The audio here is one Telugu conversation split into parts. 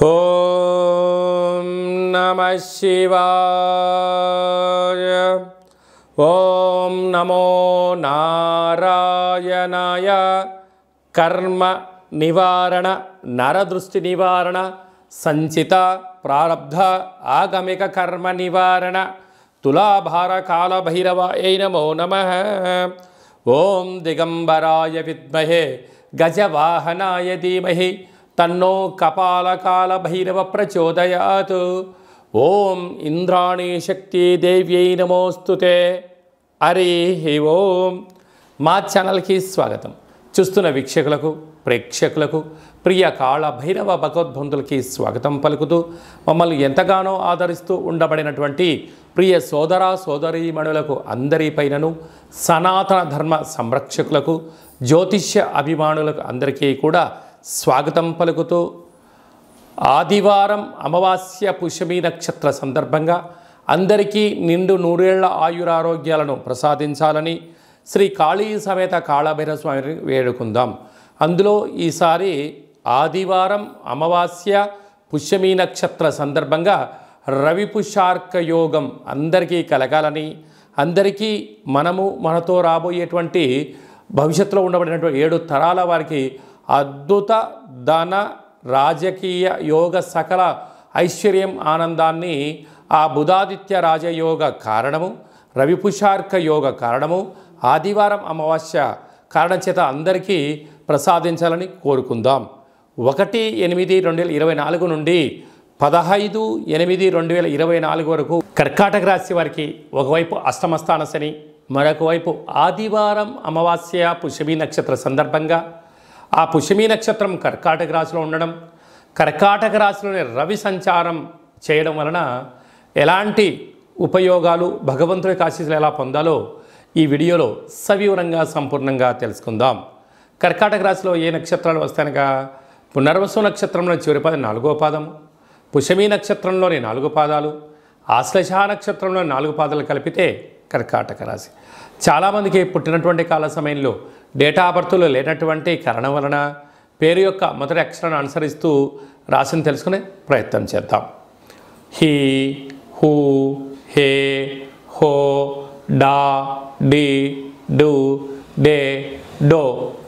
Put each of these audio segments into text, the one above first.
ఓం నమః శివాయ. ఓం నమో నారాయణాయ. కర్మ నివారణ, నరదృష్టి నివారణ, సంచిత ప్రారబ్ధ ఆగమిక కర్మ నివారణ, తులాభార కాల భైరవాయ నమో నమః. ఓం దిగంబరాయ విద్మహే గజవాహనాయ ధీమహి తన్నో కపాలకాల భైరవ ప్రచోదయాత్. ఓం ఇంద్రాణీ శక్తి దేవ్యై నమోస్తుతే. హరి ఓం. మా ఛానల్కి స్వాగతం. చూస్తున్న వీక్షకులకు, ప్రేక్షకులకు, ప్రియ కాళ భైరవ భగవద్బంధులకి స్వాగతం పలుకుతూ, మమ్మల్ని ఎంతగానో ఆదరిస్తూ ఉండబడినటువంటి ప్రియ సోదర సోదరీమణులకు అందరిపైనను, సనాతన ధర్మ సంరక్షకులకు, జ్యోతిష్య అభిమానులకు అందరికీ కూడా స్వాగతం పలుకుతూ, ఆదివారం అమావాస్య పుష్యమి నక్షత్ర సందర్భంగా అందరికీ నిండు నూరేళ్ల ఆయురారోగ్యాలను ప్రసాదించాలని శ్రీ కాళీ సమేత కాళభైరవ స్వామిని వేడుకుందాం. అందులో ఈసారి ఆదివారం అమావాస్య పుష్యమి నక్షత్ర సందర్భంగా రవి పుష్యార్క యోగం అందరికీ కలగాలని, అందరికీ మనతో రాబోయేటువంటి భవిష్యత్తులో ఉండబడినటువంటి 7 తరాల వారికి అద్భుత ధన రాజకీయ యోగ సకల ఐశ్వర్యం ఆనందాన్ని ఆ బుధాదిత్య రాజయోగ కారణము, రవిపుషార్క యోగ కారణము, ఆదివారం అమావాస్య కారణం చేత అందరికీ ప్రసాదించాలని కోరుకుందాం. 1/8/2024 నుండి 15/8/2024 వరకు కర్కాటక రాశి వారికి ఒకవైపు అష్టమస్థాన శని, మరొక వైపు ఆదివారం అమావాస్య పుష్యమి నక్షత్ర సందర్భంగా ఆ పుష్యమి నక్షత్రం కర్కాటక రాశిలో ఉండడం, కర్కాటక రాశిలోని రవి సంచారం చేయడం వలన ఎలాంటి ఉపయోగాలు, భగవంతుడి ఆశీస్సులు ఎలా పొందాలో ఈ వీడియోలో సవివరంగా సంపూర్ణంగా తెలుసుకుందాం. కర్కాటక రాశిలో ఏ నక్షత్రాలు వస్తాయనగా పునర్వసు నక్షత్రంలో చివరి పాదం 4వ పాదము, పుష్యమి నక్షత్రంలోని 4 పాదాలు, ఆశ్లేష నక్షత్రంలోని 4 పాదాలు కలిపితే కర్కాటక రాశి. చాలామందికి పుట్టినటువంటి కాల సమయంలో డేటా ఆఫ్ బర్త్లో లేనటువంటి కారణం వలన పేరు యొక్క మొదటి అక్షరాన్ని అనుసరిస్తూ రాశిని తెలుసుకునే ప్రయత్నం చేద్దాం. హీ, హూ, హే, హో, డా, డి, డు, డే, డో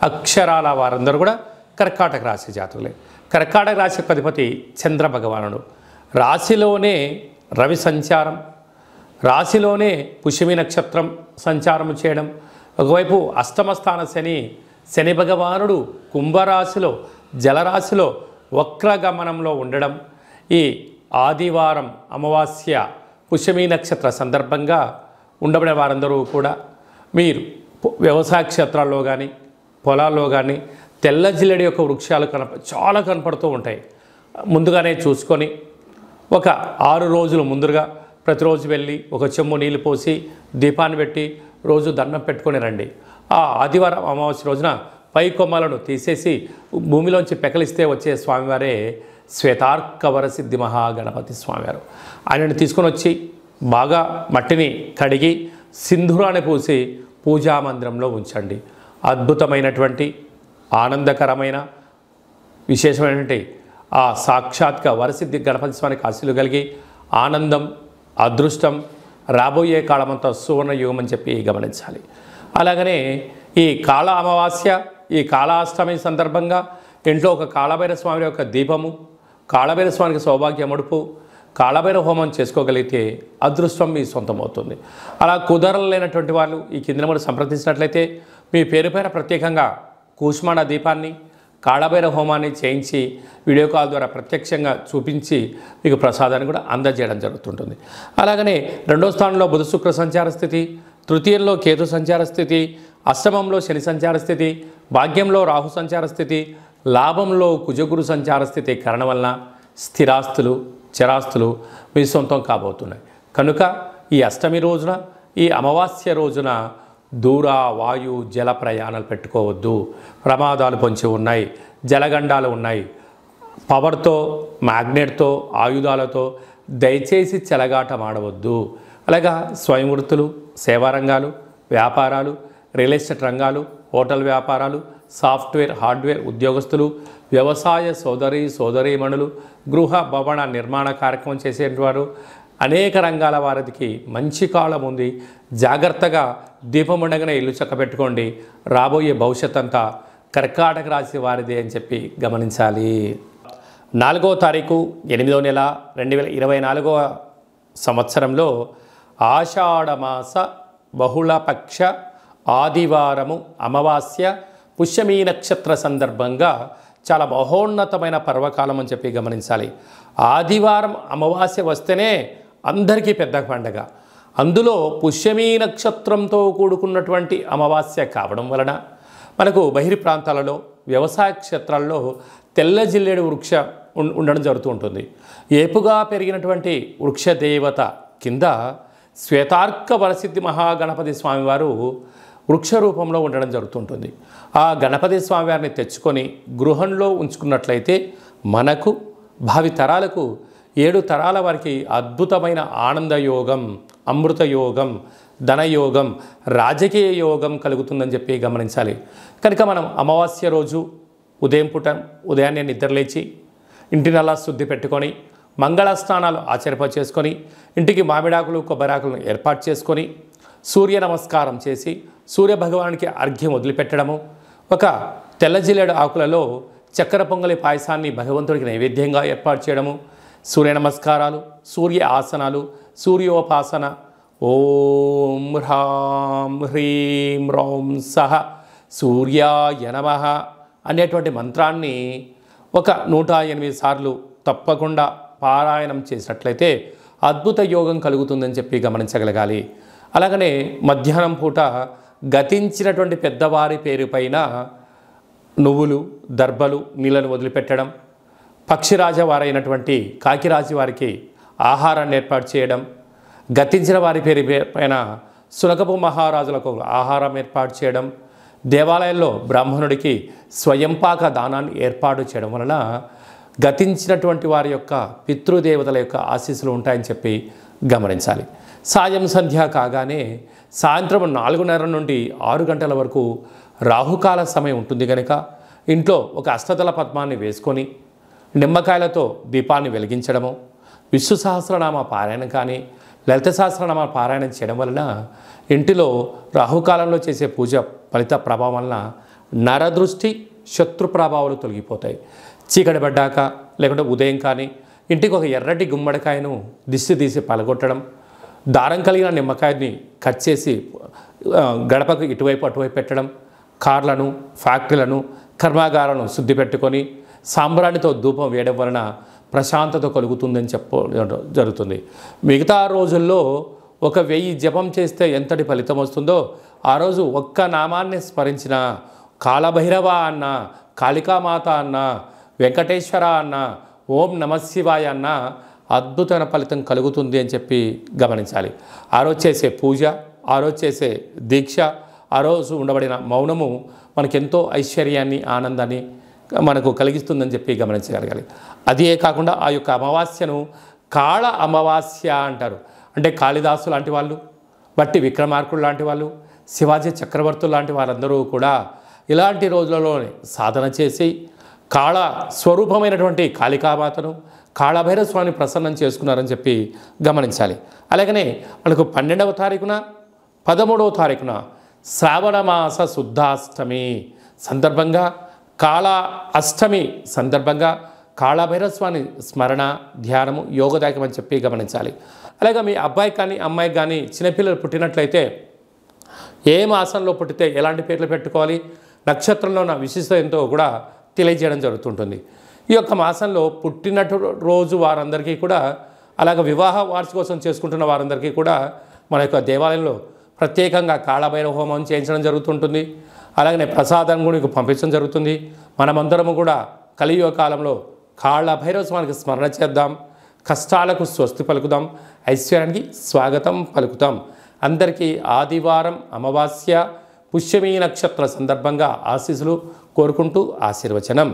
అక్షరాల వారందరూ కూడా కర్కాటక రాశి జాతకులే. కర్కాటక రాశి యొక్క అధిపతి చంద్ర భగవానుడు. రాశిలోనే రవి సంచారం, రాశిలోనే పుష్యమి నక్షత్రం సంచారం చేయడం, ఒకవైపు అష్టమస్థాన శని భగవానుడు కుంభరాశిలో జలరాశిలో వక్రగమనంలో ఉండడం, ఈ ఆదివారం అమావాస్య పుష్యమి నక్షత్ర సందర్భంగా ఉండబడే వారందరూ కూడా మీరు వ్యవసాయ క్షేత్రాల్లో కానీ పొలాల్లో కానీ తెల్ల జిల్లెడి యొక్క వృక్షాలు చాలా కనపడుతూ ఉంటాయి. ముందుగానే చూసుకొని ఒక 6 రోజులు ముందుగా ప్రతిరోజు వెళ్ళి ఒక చెంబు నీళ్ళు పోసి దీపాన్ని పెట్టి రోజు దండం పెట్టుకొని రండి. ఆ ఆదివారం అమావాస్య రోజున పై కొమ్మలను తీసేసి భూమిలోంచి పెకలిస్తే వచ్చే స్వామివారే శ్వేతార్కవర సిద్ధి మహాగణపతి స్వామివారు. ఆయనను తీసుకొని వచ్చి బాగా మట్టిని కడిగి సింధూరాన్ని పూసి పూజా మందిరంలో ఉంచండి. అద్భుతమైనటువంటి ఆనందకరమైన విశేషమైనటువంటి ఆ సాక్షాత్గా వరసిద్ధి గణపతి స్వామికి ఆశీస్సులు కలిగి ఆనందం, అదృష్టం రాబోయే కాలమంతా సువర్ణ యుగం అని చెప్పి గమనించాలి. అలాగనే ఈ కాళ అమావాస్య, ఈ కాళాష్టమి సందర్భంగా ఇంట్లో ఒక కాళభైరవ స్వామి యొక్క దీపము, కాళభైరవ స్వామికి సౌభాగ్య ముడుపు, కాళభైరవ హోమం చేసుకోగలిగితే అదృష్టం మీ సొంతమవుతుంది. అలా కుదరలేనటువంటి వాళ్ళు ఈ కింద నెంబర్ సంప్రదించినట్లయితే మీ పేరు పైన ప్రత్యేకంగా కూష్మాండ దీపాన్ని, కాళభైరవ హోమాన్ని చేయించి వీడియో కాల్ ద్వారా ప్రత్యక్షంగా చూపించి మీకు ప్రసాదాన్ని కూడా అందజేయడం జరుగుతుంటుంది. అలాగనే 2వ స్థానంలో బుధ శుక్ర సంచార స్థితి, తృతీయంలో కేతు సంచార స్థితి, అష్టమంలో శని సంచార స్థితి, భాగ్యంలో రాహు సంచార స్థితి, లాభంలో కుజగురు సంచార స్థితి కారణం వలన స్థిరాస్తులు, చరాస్తులు మీ సొంతం కాబోతున్నాయి. కనుక ఈ అష్టమి రోజున, ఈ అమావాస్య రోజున దూర వాయు జల ప్రయాణాలు పెట్టుకోవద్దు. ప్రమాదాలు పొంచి ఉన్నాయి, జలగండాలు ఉన్నాయి. పవర్తో, మ్యాగ్నెట్తో, ఆయుధాలతో దయచేసి చెలగాటం ఆడవద్దు. అలాగా స్వయం వృత్తులు, సేవారంగాలు, వ్యాపారాలు, రియల్ ఎస్టేట్ రంగాలు, హోటల్ వ్యాపారాలు, సాఫ్ట్వేర్, హార్డ్వేర్ ఉద్యోగస్తులు, వ్యవసాయ సోదరీమణులు, గృహ భవన నిర్మాణ కార్యక్రమం చేసేవారు, అనేక రంగాల వారికి మంచి కాలం ఉంది. జాగ్రత్తగా దీపం ఉండగానే ఇల్లు చక్కబెట్టుకోండి. రాబోయే భవిష్యత్ అంతా కర్కాటక రాశి వారిదే అని చెప్పి గమనించాలి. 4వ తారీఖు 8వ నెల 2024వ సంవత్సరంలో ఆషాఢమాస బహుళపక్ష ఆదివారము అమావాస్య పుష్యమీ నక్షత్ర సందర్భంగా చాలా మహోన్నతమైన పర్వకాలం అని చెప్పి గమనించాలి. ఆదివారం అమావాస్య వస్తేనే అందరికీ పెద్ద పండగ. అందులో పుష్యమీ నక్షత్రంతో కూడుకున్నటువంటి అమావాస్య కావడం వలన మనకు బహిర్ ప్రాంతాలలో వ్యవసాయ క్షేత్రాల్లో తెల్ల జిల్లేడు వృక్ష ఉండడం జరుగుతూ ఉంటుంది. ఏపుగా పెరిగినటువంటి వృక్ష దేవత కింద శ్వేతార్క వరసిద్ధి మహాగణపతి స్వామివారు వృక్ష రూపంలో ఉండడం జరుగుతుంటుంది. ఆ గణపతి స్వామివారిని తెచ్చుకొని గృహంలో ఉంచుకున్నట్లయితే మనకు భావి తరాలకు 7 తరాల వారికి అద్భుతమైన ఆనందయోగం, అమృతయోగం, ధనయోగం, రాజకీయ యోగం కలుగుతుందని చెప్పి గమనించాలి. కనుక మనం అమావాస్య రోజు ఉదయాన్నే నిద్రలేచి ఇంటినల్లా శుద్ధి పెట్టుకొని మంగళ స్నానాలు చేసుకొని ఇంటికి మామిడాకులు కొబ్బరాకులను ఏర్పాటు చేసుకొని సూర్య నమస్కారం చేసి సూర్య భగవానికి అర్ఘ్యం వదిలిపెట్టడము, ఒక తెల్ల జిల్లేడు ఆకులలో చక్కెర పొంగలి పాయసాన్ని భగవంతుడికి నైవేద్యంగా ఏర్పాటు చేయడము, సూర్య నమస్కారాలు, సూర్య ఆసనాలు, సూర్యోపాసన, ఓం హ్రాం హ్రీం రౌం సహ సూర్యాయ నమః అనేటువంటి మంత్రాన్ని ఒక 108 సార్లు తప్పకుండా పారాయణం చేసినట్లయితే అద్భుత యోగం కలుగుతుందని చెప్పి గమనించగలగాలి. అలాగనే మధ్యాహ్నం పూట గతించినటువంటి పెద్దవారి పేరు పైన నువ్వులు, దర్భలు, నీళ్ళను వదిలిపెట్టడం, పక్షిరాజ వారైనటువంటి కాకిరాజు వారికి ఆహారాన్ని ఏర్పాటు చేయడం, గతించిన వారి పేరు పైన సునకపు మహారాజులకు ఆహారం ఏర్పాటు చేయడం, దేవాలయంలో బ్రాహ్మణుడికి స్వయంపాక దానాన్ని ఏర్పాటు చేయడం వలన గతించినటువంటి వారి యొక్క పితృదేవతల యొక్క ఆశీస్సులు ఉంటాయని చెప్పి గమనించాలి. సాయం సంధ్య కాగానే సాయంత్రం 4:30 నుండి 6 గంటల వరకు రాహుకాల సమయం ఉంటుంది కనుక ఇంట్లో ఒక అష్టదళ పద్మాన్ని వేసుకొని నిమ్మకాయలతో దీపాన్ని వెలిగించడము, విష్ణు సహస్రనామ పారాయణం కానీ లలిత సహస్రనామ పారాయణం చేయడం వలన ఇంటిలో రాహుకాలంలో చేసే పూజ ఫలిత ప్రభావం వలన నరదృష్టి, శత్రు ప్రభావాలు తొలగిపోతాయి. చీకటి పడ్డాక లేకుంటే ఉదయం కానీ ఇంటికి ఒక ఎర్రటి గుమ్మడికాయను దిష్టి తీసి పలగొట్టడం, దారం కలిగిన నిమ్మకాయని కట్ చేసి గడపకు ఇటువైపు అటువైపు పెట్టడం, కార్లను, ఫ్యాక్టరీలను, కర్మాగారాలను శుద్ధి పెట్టుకొని సాంబ్రాణితో ధూపం వేయడం వలన ప్రశాంతత కలుగుతుందని జరుగుతుంది. మిగతా రోజుల్లో 1000 జపం చేస్తే ఎంతటి ఫలితం వస్తుందో ఆ రోజు ఒక్క నామాన్ని స్మరించిన కాళభైరవ అన్న, కాళికామాత అన్న, వెంకటేశ్వర అన్న, ఓం నమశివాయ అన్న అద్భుతమైన ఫలితం కలుగుతుంది అని చెప్పి గమనించాలి. ఆ రోజు చేసే పూజ, ఆ రోజు చేసే దీక్ష, ఆ రోజు ఉండబడిన మౌనము మనకెంతో ఐశ్వర్యాన్ని, ఆనందాన్ని మనకు కలిగిస్తుందని చెప్పి గమనించగలగాలి. అదే కాకుండా ఆ యొక్క అమావాస్యను కాళ అమావాస్య అంటారు. అంటే కాళిదాసు లాంటి వాళ్ళు, బట్టి విక్రమార్కుడు లాంటి వాళ్ళు, శివాజీ చక్రవర్తులు లాంటి వారందరూ కూడా ఇలాంటి రోజులలోనే సాధన చేసి కాళ స్వరూపమైనటువంటి కాళికామాతను, కాళభైరవ స్వామిని ప్రసన్నం చేసుకున్నారని చెప్పి గమనించాలి. అలాగనే మనకు 12వ తారీఖున 13వ తారీఖున శ్రావణమాస శుద్ధాష్టమి సందర్భంగా, కాళ అష్టమి సందర్భంగా కాళభైరవ స్వామి స్మరణ, ధ్యానము యోగదాయకం అని చెప్పి గమనించాలి. అలాగే మీ అబ్బాయికి కానీ అమ్మాయికి కానీ చిన్నపిల్లలు పుట్టినట్లయితే ఏ మాసంలో పుట్టితే ఎలాంటి పేర్లు పెట్టుకోవాలి, నక్షత్రంలో ఉన్న విశిష్టత ఎంతో కూడా తెలియజేయడం జరుగుతుంటుంది. ఈ యొక్క మాసంలో పుట్టినట్టు రోజు వారందరికీ కూడా, అలాగే వివాహ వార్షికోత్సవం చేసుకుంటున్న వారందరికీ కూడా మన యొక్క దేవాలయంలో ప్రత్యేకంగా కాళభైరవ హోమం చేయించడం జరుగుతుంటుంది. అలాగనే ప్రసాదం కూడా పంపించడం జరుగుతుంది. మనమందరము కూడా కలియుగ కాలంలో కాళభైరవ స్వామికి స్మరణ చేద్దాం, కష్టాలకు స్వస్తి పలుకుదాం, ఐశ్వర్యానికి స్వాగతం పలుకుతాం. అందరికీ ఆదివారం అమావాస్య పుష్యమీ నక్షత్ర సందర్భంగా ఆశీస్సులు కోరుకుంటూ ఆశీర్వచనం.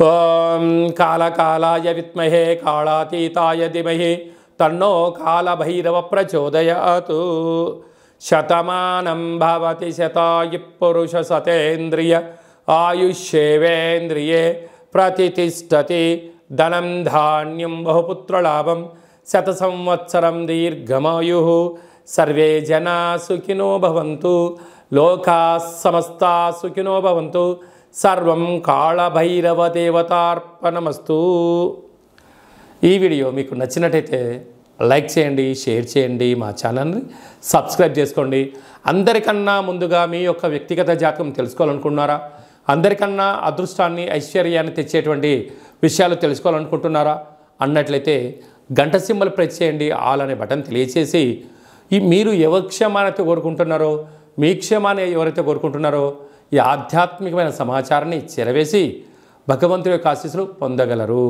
ఓం కాళకాలాయ విద్మహే కాళాతీతాయ ధీమహి తన్నో కాళభైరవ ప్రచోదయాతు. శతమానం భవతి శతాయు పురుష సతేంద్రియ ఆయుష్యేవేంద్రియే ప్రతిష్టతి ధనం ధాన్యం బహుపుత్రలాభం శత సంవత్సరం దీర్ఘమాయు సర్వే జనా సుఖినో భవంతు లోకా సమస్తా సుఖినో భవంతు సర్వం కాళభైరవ దేవతార్పణమస్తు. ఈ వీడియో మీకు నచ్చినట్టయితే లైక్ చేయండి, షేర్ చేయండి, మా ఛానల్ని సబ్స్క్రైబ్ చేసుకోండి. అందరికన్నా ముందుగా మీ యొక్క వ్యక్తిగత జాతకం తెలుసుకోవాలనుకుంటున్నారా? అందరికన్నా అదృష్టాన్ని ఐశ్వర్యాన్ని తెచ్చేటువంటి విషయాలు తెలుసుకోవాలనుకుంటున్నారా అన్నట్లయితే గంట సింబల్ ప్రెస్ చేయండి, ఆల్ అనే బటన్ తెలియచేసి మీరు ఎవరి క్షేమాన్ని కోరుకుంటున్నారో, మీ క్షేమాన్ని ఎవరైతే కోరుకుంటున్నారో ఈ ఆధ్యాత్మికమైన సమాచారాన్ని చేరవేసి భగవంతుడి యొక్క ఆశీస్సులు పొందగలరు.